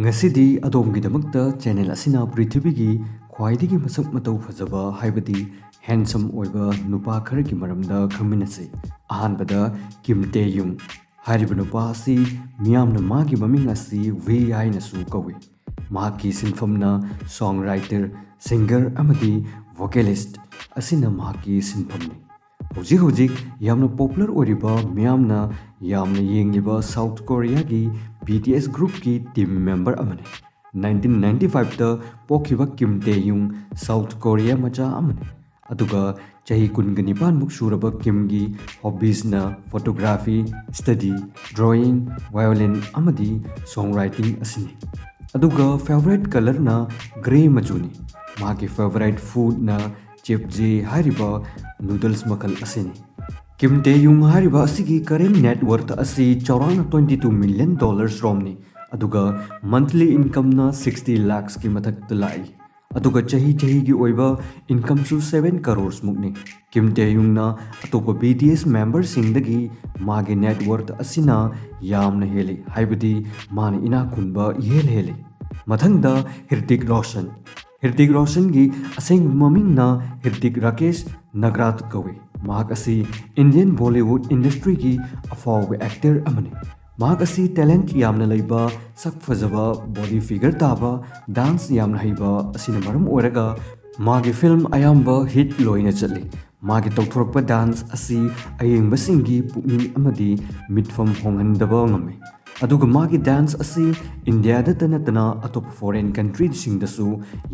ꯉꯁꯤꯗꯤ ꯑꯗꯣꯝꯒꯤꯗꯃꯛꯇ ꯆꯦꯅꯦꯜ ꯑꯁꯤꯅ ꯄ꯭ꯔꯤꯊꯤꯕꯤꯒꯤ ꯈ꯭ꯋꯥꯏꯗꯒꯤ ꯃꯁꯛ ꯃꯇꯧ ꯐꯖꯕ ꯍꯥꯏꯕꯗꯤ ꯍꯦꯟꯁꯝ ꯑꯣꯏꯕ ꯅꯨꯄꯥ ꯈꯔꯒꯤ ꯃꯔꯝꯗ ꯈꯪꯃꯤꯟꯅꯁꯤ꯫ ꯑꯍꯥꯟꯕꯗ ꯀꯤꯝ ꯇꯦ ꯌꯨꯡ ꯍꯥꯏꯔꯤꯕ ꯅꯨꯄꯥ ꯑꯁꯤ ꯃꯤꯌꯥꯝꯅ ꯃꯥꯒꯤ ꯃꯃꯤꯡ ꯑꯁꯤ ꯚꯤ ꯍꯥꯏꯅꯁꯨ ꯀꯧꯏ꯫ ꯃꯍꯥꯛꯀꯤ ꯁꯤꯟꯐꯝꯅ ꯁꯣꯡ ꯔꯥꯏꯇꯔ, ꯁꯤꯡꯒꯔ ꯑꯃꯗꯤ ꯚꯣꯀꯦꯂꯤꯁꯠ ꯑꯁꯤꯅ ꯃꯍꯥꯛꯀꯤ ꯁꯤꯟꯐꯝꯅꯤ꯫ ꯍꯧꯖꯤꯛ ꯍꯧꯖꯤꯛ ꯌꯥꯝꯅ ꯄꯣꯄꯨꯂꯔ ꯑꯣꯏꯔꯤꯕ ꯃꯤꯌꯥꯝꯅ ꯌꯥꯝꯅ ꯌꯦꯡꯂꯤꯕ ꯁꯥꯎꯊ ꯀꯣꯔꯤꯌꯥꯒꯤ BTS ꯒ꯭ꯔꯨꯞꯀꯤ ꯇꯤꯝ ꯃꯦꯝꯕꯔ ꯑꯃꯅꯤ꯫ 1995ꯗ ꯄꯣꯛꯈꯤꯕ ꯀꯤꯝ ꯇꯦ ꯌꯨꯡ ꯁꯥꯎꯊ ꯀꯣꯔꯤꯌꯥ ꯃꯆꯥ ꯑꯃꯅꯤ꯫ ꯑꯗꯨꯒ ꯆꯍꯤ 19ꯃꯨꯛ ꯁꯨꯔꯕ ꯀꯤꯝꯒꯤ ꯍꯣꯕꯤꯁꯅ ꯐꯣꯇꯣꯒ꯭ꯔꯥꯐꯤ, ꯁ꯭ꯇꯗꯤ, ꯗ꯭ꯔꯣꯌꯤꯡ, ꯚꯥꯏꯑꯣꯂꯤꯟ ꯑꯃꯗꯤ ꯁꯣꯡꯔꯥꯏꯇꯤꯡ ꯑꯁꯤꯅꯤ꯫ ꯑꯗꯨꯒ ꯐꯦꯚꯣꯔꯥꯏꯠ ꯀꯂꯔꯅ ꯒ꯭ꯔꯦ ꯃꯆꯨꯅꯤ꯫ ꯃꯍꯥꯛꯀꯤ ꯐꯦꯚꯣꯔꯥꯏꯠ ꯐꯨꯗꯅ ꯆꯤꯞꯖꯦ ꯍꯥꯏꯔꯤꯕ ꯅꯨꯗꯜꯁ ꯃꯈꯜ ꯑꯁꯤꯅꯤ꯫ ꯀꯤꯝ ꯇꯦ ꯌꯨꯡ ꯍꯥꯏꯔꯤꯕ ꯑꯁꯤꯒꯤ ꯀꯔꯦꯟ ꯅꯦꯠ ꯋꯔꯊ ꯑꯁꯤ ꯆꯥꯎꯔꯥꯛꯅ $22 ꯃꯤꯂꯤꯌꯟ ꯔꯣꯝꯅꯤ꯫ ꯑꯗꯨꯒ ꯃꯟꯊꯂꯤ ꯏꯟꯀꯝꯅ 60 ꯂꯥꯈꯁꯀꯤ ꯃꯊꯛꯇ ꯂꯥꯛꯏ꯫ ꯑꯗꯨꯒ ꯆꯍꯤꯒꯤ ꯑꯣꯏꯕ ꯏꯟꯀꯝꯁꯨ 7 ꯀꯔꯣꯔ ꯃꯨꯛꯅꯤ꯫ ꯀꯤꯝ ꯇꯦ ꯌꯨꯡꯅ ꯑꯇꯣꯞꯄ BTS ꯃꯦꯝꯕꯔꯁꯤꯡꯗꯒꯤ ꯃꯥꯒꯤ ꯅꯦꯠ ꯋꯔꯊ ꯑꯁꯤꯅ ꯌꯥꯝꯅ ꯍꯦꯜꯂꯤ, ꯍꯥꯏꯕꯗꯤ ꯃꯥꯅ ꯏꯅꯥꯛ ꯈꯨꯟꯕ ꯏꯍꯦꯜ ꯍꯦꯜꯂꯤ꯫ ꯃꯊꯪꯗ ꯍ꯭ꯔꯤꯇꯤꯛ ꯔꯣꯁꯟ꯫ ꯍ꯭ꯔꯤꯇꯤꯛ ꯔꯣꯁꯟꯒꯤ ꯑꯁꯦꯡꯕ ꯃꯃꯤꯡꯅ ꯍ꯭ꯔꯤꯇꯤꯛ ꯔꯥꯀꯦꯁ ꯅꯒꯔꯥꯊ ꯀꯧꯏ꯫ ꯃꯍꯥꯛ ꯑꯁꯤ ꯏꯟꯗꯤꯌꯟ ꯕꯣꯂꯤꯋꯨꯗ ꯏꯟꯗꯁꯇ꯭ꯔꯤꯒꯤ ꯑꯐꯥꯎꯕ ꯑꯦꯛꯇꯔ ꯑꯃꯅꯤ꯫ ꯃꯍꯥꯛ ꯑꯁꯤ ꯇꯦꯂꯦꯟꯠ ꯌꯥꯝꯅ ꯂꯩꯕ, ꯁꯛ ꯐꯖꯕ, ꯕꯣꯗꯤ ꯐꯤꯒꯔ ꯇꯥꯕ, ꯗꯥꯟꯁ ꯌꯥꯝꯅ ꯍꯩꯕ ꯑꯁꯤꯅ ꯃꯔꯝ ꯑꯣꯏꯔꯒ ꯃꯥꯒꯤ ꯐꯤꯜꯝ ꯑꯌꯥꯝꯕ ꯍꯤꯠ ꯂꯣꯏꯅ ꯆꯠꯂꯤ꯫ ꯃꯥꯒꯤ ꯇꯧꯊꯣꯔꯛꯄ ꯗꯥꯟꯁ ꯑꯁꯤ ꯑꯌꯦꯡꯕꯁꯤꯡꯒꯤ ꯄꯨꯛꯅꯤꯡ ꯑꯃꯗꯤ ꯃꯤꯠꯐꯝ ꯍꯣꯡꯍꯟꯗꯕ ꯉꯝꯃꯤ꯫ ꯑꯗꯨꯒ ꯃꯥꯒꯤ ꯗꯥꯟꯁ ꯑꯁꯤ ꯏꯟꯗꯤꯌꯥꯗꯇ ꯅꯠꯇꯅ ꯑꯇꯣꯞꯄ ꯐꯣꯔꯦꯟ ꯀꯟꯇ꯭ꯔꯤꯁꯤꯡꯗꯁꯨ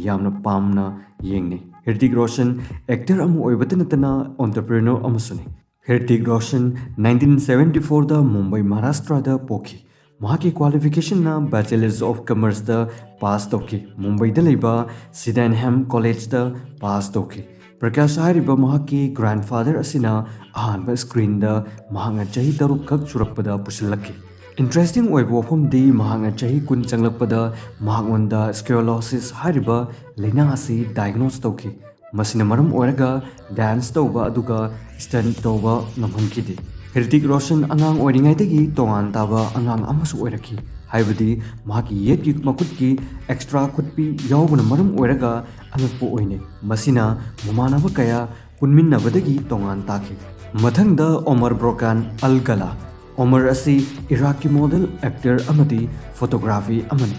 ꯌꯥꯝꯅ ꯄꯥꯝꯅ ꯌꯦꯡꯅꯩ꯫ ꯍ꯭ꯔꯤꯇꯤꯛ ꯔꯣꯁꯟ ꯑꯦꯛꯇꯔ ꯑꯃ ꯑꯣꯏꯕꯇ ꯅꯠꯇꯅ ꯑꯣꯟꯇꯔꯄ꯭ꯔꯤꯅꯔ ꯑꯃꯁꯨꯅꯤ꯫ ꯍ꯭ꯔꯤꯇꯤꯛ ꯔꯣꯁꯟ 1974ꯗ ꯃꯨꯝꯕꯥꯏ, ꯃꯍꯥꯔꯥꯁꯇ꯭ꯔꯗ ꯄꯣꯛꯈꯤ꯫ ꯃꯍꯥꯛꯀꯤ ꯀ꯭ꯋꯥꯂꯤꯐꯤꯀꯦꯁꯟꯅ ꯕꯦꯆꯦꯂꯔꯁ ꯑꯣꯐ ꯀꯃꯔꯁꯇ ꯄꯥꯁ ꯇꯧꯈꯤ꯫ ꯃꯨꯝꯕꯥꯏꯗ ꯂꯩꯕ ꯁꯤꯗꯦꯟꯍꯦꯝ ꯀꯣꯂꯦꯖꯇ ꯄꯥꯁ ꯇꯧꯈꯤ꯫ ꯄ꯭ꯔꯀꯥꯁ ꯍꯥꯏꯔꯤꯕ ꯃꯍꯥꯛꯀꯤ ꯒ꯭ꯔꯥꯟꯐꯥꯗꯔ ꯑꯁꯤꯅ ꯑꯍꯥꯟꯕ ꯁꯀ꯭ꯔꯤꯟꯗ ꯃꯍꯥꯛꯅ ꯆꯍꯤ 6 ꯈꯛ ꯁꯨꯔꯛꯄꯗ ꯄꯨꯁꯤꯜꯂꯛꯈꯤ꯫ ꯏꯟꯇꯔꯦꯁꯇꯤꯡ ꯑꯣꯏꯕ ꯋꯥꯐꯝꯗꯤ ꯃꯍꯥꯛꯅ ꯆꯍꯤ 10 ꯆꯪꯂꯛꯄꯗ ꯃꯍꯥꯛꯉꯣꯟꯗ ꯁ꯭ꯀꯣꯂꯣꯁꯤꯁ ꯍꯥꯏꯔꯤꯕ ꯂꯩꯅꯥ ꯑꯁꯤ ꯗꯥꯏꯒꯅꯣꯁ ꯇꯧꯈꯤ꯫ ꯃꯁꯤꯅ ꯃꯔꯝ ꯑꯣꯏꯔꯒ ꯗꯥꯟꯁ ꯇꯧꯕ ꯑꯗꯨꯒ ꯁ꯭ꯇꯟꯠ ꯇꯧꯕ ꯉꯝꯍꯟꯈꯤꯗꯦ꯫ ꯍ꯭ꯔꯤꯇꯤꯛ ꯔꯣꯁꯟ ꯑꯉꯥꯡ ꯑꯣꯏꯔꯤꯉꯩꯗꯒꯤ ꯇꯣꯉꯥꯟ ꯇꯥꯕ ꯑꯉꯥꯡ ꯑꯃꯁꯨ ꯑꯣꯏꯔꯛꯈꯤ, ꯍꯥꯏꯕꯗꯤ ꯃꯍꯥꯛꯀꯤ ꯌꯦꯠꯀꯤ ꯃꯈꯨꯠꯀꯤ ꯑꯦꯛꯁꯇ꯭ꯔꯥ ꯈꯨꯠꯄꯤ ꯌꯥꯎꯕꯅ ꯃꯔꯝ ꯑꯣꯏꯔꯒ ꯑꯉꯛꯄ ꯑꯣꯏꯅꯩ꯫ ꯃꯁꯤꯅ ꯃꯃꯥꯟꯅꯕ ꯀꯌꯥ ꯄꯨꯟꯃꯤꯟꯅꯕꯗꯒꯤ ꯇꯣꯉꯥꯟ ꯇꯥꯈꯤ꯫ ꯃꯊꯪꯗ ꯑꯣꯃꯔ ꯕ꯭ꯔꯣꯀꯥꯟ ꯑꯜ-ꯒꯥꯂꯥ꯫ ꯑꯣꯃꯔ ꯑꯁꯤ ꯏꯔꯥꯛꯀꯤ ꯃꯣꯗꯦꯜ, ꯑꯦꯛꯇꯔ ꯑꯃꯗꯤ ꯐꯣꯇꯣꯒ꯭ꯔꯥꯐꯤ ꯑꯃꯅꯤ꯫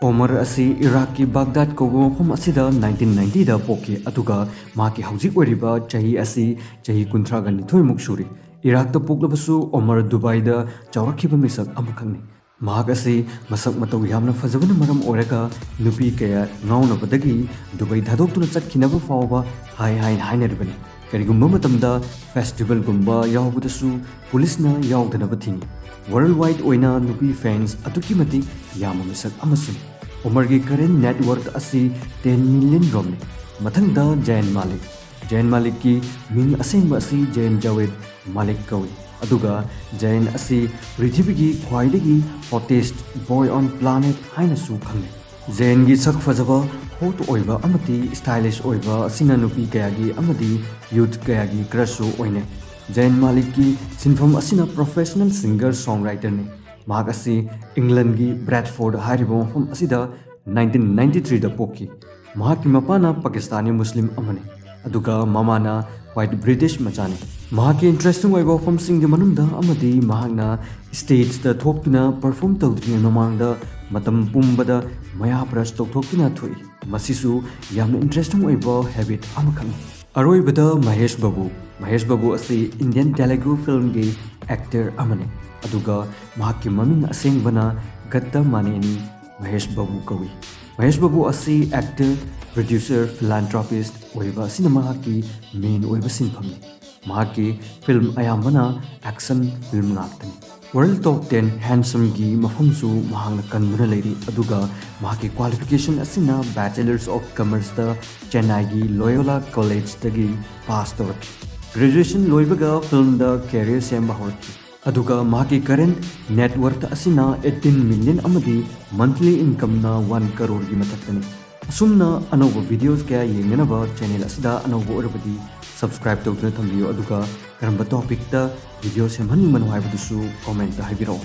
ꯑꯣꯃꯔ ꯑꯁꯤ ꯏꯔꯥꯛꯀꯤ ꯕꯥꯒꯗꯥꯗ ꯀꯧꯕ ꯃꯐꯝ ꯑꯁꯤꯗ 1990ꯗ ꯄꯣꯛꯈꯤ, ꯑꯗꯨꯒ ꯃꯍꯥꯛꯀꯤ ꯍꯧꯖꯤꯛ ꯑꯣꯏꯔꯤꯕ ꯆꯍꯤ ꯑꯁꯤ ꯆꯍꯤ 32 ꯃꯨꯛ ꯁꯨꯔꯤ꯫ ꯏꯔꯥꯛꯇ ꯄꯣꯛꯂꯕꯁꯨ ꯑꯣꯃꯔ ꯗꯨꯕꯥꯏꯗ ꯆꯥꯎꯔꯛꯈꯤꯕ ꯃꯤꯁꯛ ꯑꯃꯈꯛꯅꯤ꯫ ꯃꯍꯥꯛ ꯑꯁꯤ ꯃꯁꯛ ꯃꯇꯧ ꯌꯥꯝꯅ ꯐꯖꯕꯅ ꯃꯔꯝ ꯑꯣꯏꯔꯒ ꯅꯨꯄꯤ ꯀꯌꯥ ꯉꯥꯎꯅꯕꯗꯒꯤ ꯗꯨꯕꯥꯏ ꯊꯥꯗꯣꯛꯇꯨꯅ ꯆꯠꯈꯤꯅꯕ ꯐꯥꯎꯕ ꯍꯥꯏꯅ ꯍꯥꯏꯅꯔꯤꯕꯅꯤ꯫ ꯀꯔꯤꯒꯨꯝꯕ ꯃꯇꯝꯗ ꯐꯦꯁꯇꯤꯚꯦꯜꯒꯨꯝꯕ ꯌꯥꯎꯕꯗꯁꯨ ꯄꯨꯂꯤꯁꯅ ꯌꯥꯎꯗꯅꯕ ꯊꯤꯡꯏ꯫ ꯋꯥꯔꯜꯗ ꯋꯥꯏꯗ ꯑꯣꯏꯅ ꯅꯨꯄꯤ ꯐꯦꯟꯁ ꯑꯗꯨꯛꯀꯤ ꯃꯇꯤꯛ ꯌꯥꯝꯕ ꯃꯤꯁꯛ ꯑꯃꯁꯨꯅꯤ꯫ ꯑꯣꯃꯔꯒꯤ ꯀꯔꯦꯟ ꯅꯦꯠ ꯋꯔꯊ ꯑꯁꯤ 10 ꯃꯤꯂꯤꯌꯟ ꯔꯣꯝꯅꯤ꯫ ꯃꯊꯪꯗ ꯖꯌꯟ ꯃꯥꯂꯤꯛ꯫ ꯖꯌꯟ ꯃꯥꯂꯤꯛꯀꯤ ꯃꯤꯡ ꯑꯁꯦꯡꯕ ꯑꯁꯤ ꯖꯌꯟ ꯖꯥꯋꯦꯗ ꯃꯥꯂꯤꯛ ꯀꯧꯏ, ꯑꯗꯨꯒ ꯖꯌꯟ ꯑꯁꯤ ꯄ꯭ꯔꯤꯊꯤꯕꯤꯒꯤ ꯈ꯭ꯋꯥꯏꯗꯒꯤ ꯍꯣꯇꯦꯁꯠ ꯕꯣꯏ ꯑꯣꯟ ꯄ꯭ꯂꯥꯅꯦꯠ ꯍꯥꯏꯅꯁꯨ ꯈꯪꯅꯩ꯫ ꯖꯌꯟꯒꯤ ꯁꯛ ꯐꯖꯕ, ꯍꯣꯠ ꯑꯣꯏꯕ ꯑꯃꯗꯤ ꯁ꯭ꯇꯥꯏꯂꯤꯁ ꯑꯣꯏꯕ ꯑꯁꯤꯅ ꯅꯨꯄꯤ ꯀꯌꯥꯒꯤ ꯑꯃꯗꯤ ꯌꯨꯊ ꯀꯌꯥꯒꯤ ꯀ꯭ꯔꯁꯁꯨ ꯑꯣꯏꯅꯩ꯫ ꯖꯌꯟ ꯃꯥꯂꯤꯛꯀꯤ ꯁꯤꯟꯐꯝ ꯑꯁꯤꯅ ꯄ꯭ꯔꯣꯐꯦꯁꯅꯦꯜ ꯁꯤꯡꯒꯔ ꯁꯣꯡꯔꯥꯏꯇꯔꯅꯤ꯫ ꯃꯍꯥꯛ ꯑꯁꯤ ꯏꯪꯂꯟꯗꯒꯤ ꯕ꯭ꯔꯦꯗꯐꯣꯔꯗ ꯍꯥꯏꯔꯤꯕ ꯃꯐꯝ ꯑꯁꯤꯗ 1993ꯗ ꯄꯣꯛꯈꯤ꯫ ꯃꯍꯥꯛꯀꯤ ꯃꯄꯥꯅ ꯄꯥꯀꯤꯁꯇꯥꯅꯤ ꯃꯨꯁꯂꯤꯝ ꯑꯃꯅꯤ, ꯑꯗꯨꯒ ꯃꯃꯥꯅ ꯋꯥꯏꯠ ꯕ꯭ꯔꯤꯇꯤꯁ ꯃꯆꯥꯅꯤ꯫ ꯃꯍꯥꯛꯀꯤ ꯏꯟꯇꯔꯦꯁꯇꯤꯡ ꯑꯣꯏꯕ ꯋꯥꯐꯝꯁꯤꯡꯒꯤ ꯃꯅꯨꯡꯗ ꯑꯃꯗꯤ ꯃꯍꯥꯛꯅ ꯁ꯭ꯇꯦꯖꯇ ꯊꯣꯛꯇꯨꯅ ꯄꯔꯐꯣꯔꯝ ꯇꯧꯗ꯭ꯔꯤꯉꯩ ꯃꯃꯥꯡꯗ ꯃꯇꯝ ꯄꯨꯝꯕꯗ ꯃꯌꯥ ꯕ꯭ꯔꯁ ꯇꯧꯊꯣꯛꯇꯨꯅ ꯊꯣꯛꯏ꯫ ꯃꯁꯤꯁꯨ ꯌꯥꯝꯅ ꯏꯟꯇꯔꯦꯁꯇꯤꯡ ꯑꯣꯏꯕ ꯍꯦꯕꯤꯠ ꯑꯃꯈꯛꯅꯤ꯫ ꯑꯔꯣꯏꯕꯗ ꯃꯍꯦꯁ ꯕꯥꯕꯨ꯫ ꯃꯍꯦꯁ ꯕꯥꯕꯨ ꯑꯁꯤ ꯏꯟꯗꯤꯌꯟ ꯇꯦꯂꯨꯒꯨ ꯐꯤꯜꯝꯒꯤ ꯑꯦꯛꯇꯔ ꯑꯃꯅꯤ, ꯑꯗꯨꯒ ꯃꯍꯥꯛꯀꯤ ꯃꯃꯤꯡ ꯑꯁꯦꯡꯕꯅ ꯒꯠꯇ ꯃꯥꯅꯦꯅꯤ ꯃꯍꯦꯁ ꯕꯥꯕꯨ ꯀꯧꯏ꯫ ꯃꯍꯦꯁ ꯕꯥꯕꯨ ꯑꯁꯤ ꯑꯦꯛꯇꯔ, ꯄ꯭ꯔꯣꯗ꯭ꯌꯨꯁꯔ, ꯐꯤꯂꯥꯟꯊ꯭ꯔꯣꯄꯤꯁꯠ ꯑꯣꯏꯕ ꯑꯁꯤꯅ ꯃꯍꯥꯛꯀꯤ ꯃꯦꯟ ꯑꯣꯏꯕ ꯁꯤꯟꯐꯝꯅꯤ꯫ ꯃꯍꯥꯛꯀꯤ ꯐꯤꯜꯝ ꯑꯌꯥꯝꯕꯅ ꯑꯦꯛꯁꯟ ꯐꯤꯜꯝ ꯉꯥꯛꯇꯅꯤ꯫ ꯋꯥꯔꯜꯗ ꯇꯣꯞ 10 ꯍꯦꯟꯁꯝꯒꯤ ꯃꯐꯝꯁꯨ ꯃꯍꯥꯛꯅ ꯀꯟꯗꯨꯅ ꯂꯩꯔꯤ, ꯑꯗꯨꯒ ꯃꯍꯥꯛꯀꯤ ꯀ꯭ꯋꯥꯂꯤꯐꯤꯀꯦꯁꯟ ꯑꯁꯤꯅ ꯕꯦꯆꯦꯂꯔꯁ ꯑꯣꯐ ꯀꯃꯔꯁꯇ ꯆꯦꯟꯅꯥꯏꯒꯤ ꯂꯣꯌꯣꯂꯥ ꯀꯣꯂꯦꯖꯇꯒꯤ ꯄꯥꯁ ꯇꯧꯔꯛꯈꯤ꯫ ꯒ꯭ꯔꯦꯖꯨꯑꯦꯁꯟ ꯂꯣꯏꯕꯒ ꯐꯤꯜꯝꯗ ꯀꯦꯔꯤꯌꯔ ꯁꯦꯝꯕ ꯍꯧꯔꯛꯈꯤ, ꯑꯗꯨꯒ ꯃꯍꯥꯛꯀꯤ ꯀꯔꯦꯟ ꯅꯦꯠ ꯋꯔꯊ ꯑꯁꯤꯅ 18 ꯃꯤꯂꯤꯌꯟ ꯑꯃꯗꯤ ꯃꯟꯊꯂꯤ ꯏꯟꯀꯝꯅ 1 ꯀꯔꯣꯔꯒꯤ ꯃꯊꯛꯇꯅꯤ꯫ ꯑꯁꯨꯝꯅ ꯑꯅꯧꯕ ꯚꯤꯗꯤꯑꯣꯁ ꯀꯌꯥ ꯌꯦꯡꯅꯅꯕ ꯆꯦꯅꯦꯜ ꯑꯁꯤꯗ ꯑꯅꯧꯕ ꯑꯣꯏꯔꯕꯗꯤ ꯁꯕꯁꯀ꯭ꯔꯥꯏꯕ ꯇꯧꯗꯨꯅ ꯊꯝꯕꯤꯌꯨ, ꯑꯗꯨꯒ ꯀꯔꯝꯕ ꯇꯣꯄꯤꯛꯇ ꯚꯤꯗꯤꯑꯣ ꯁꯦꯝꯍꯟꯅꯤꯡꯕꯅꯣ ꯍꯥꯏꯕꯗꯨꯁꯨ ꯀꯣꯃꯦꯟꯇ ꯍꯥꯏꯕꯤꯔꯛꯑꯣ꯫